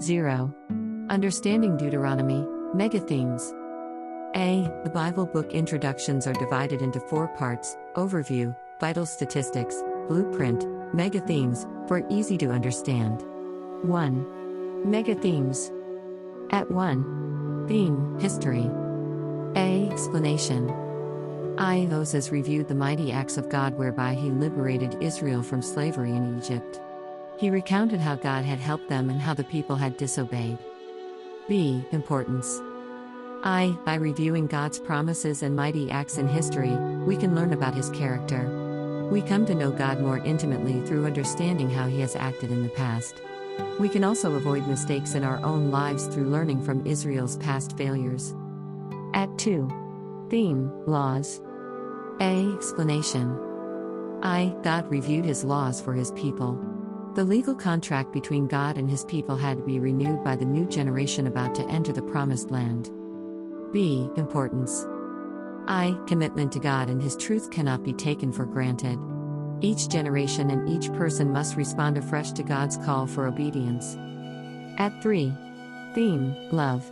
0. Understanding Deuteronomy, Megathemes. A. The Bible book introductions are divided into 4 parts: overview, vital statistics, blueprint, megathemes, for easy to understand. 1. Megathemes. At 1. Theme, history. A. Explanation. Moses reviewed the mighty acts of God whereby he liberated Israel from slavery in Egypt. He recounted how God had helped them and how the people had disobeyed. B. Importance. By reviewing God's promises and mighty acts in history, we can learn about his character. We come to know God more intimately through understanding how he has acted in the past. We can also avoid mistakes in our own lives through learning from Israel's past failures. At 2. Theme, laws. A. Explanation. God reviewed his laws for his people. The legal contract between God and his people had to be renewed by the new generation about to enter the promised land. B. Importance. Commitment to God and his truth cannot be taken for granted. Each generation and each person must respond afresh to God's call for obedience. At 3. Theme, love.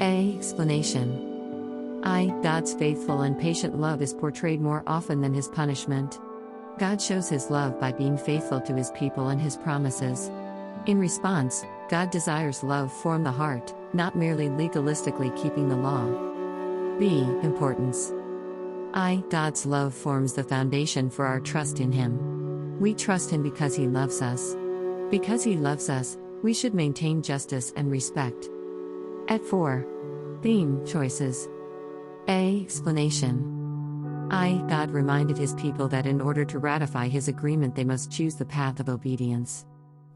A. Explanation. God's faithful and patient love is portrayed more often than his punishment. God shows his love by being faithful to his people and his promises. In response, God desires love from the heart, not merely legalistically keeping the law. B. Importance. God's love forms the foundation for our trust in him. We trust him because he loves us. Because he loves us, we should maintain justice and respect. At 4. Theme, choices. A. Explanation. God reminded his people that in order to ratify his agreement they must choose the path of obedience.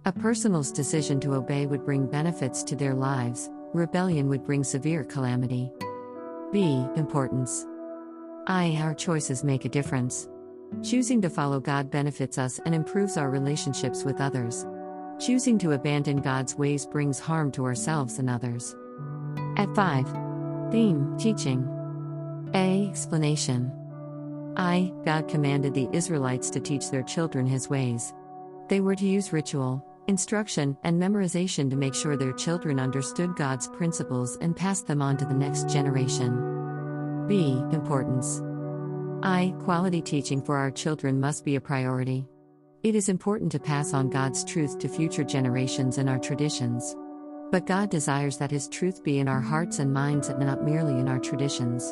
A person's decision to obey would bring benefits to their lives, rebellion would bring severe calamity. B. Importance. Our choices make a difference. Choosing to follow God benefits us and improves our relationships with others. Choosing to abandon God's ways brings harm to ourselves and others. At 5. Theme, teaching. A. Explanation. God commanded the Israelites to teach their children his ways. They were to use ritual, instruction, and memorization to make sure their children understood God's principles and passed them on to the next generation. B. Importance. Quality teaching for our children must be a priority. It is important to pass on God's truth to future generations and our traditions. But God desires that his truth be in our hearts and minds and not merely in our traditions.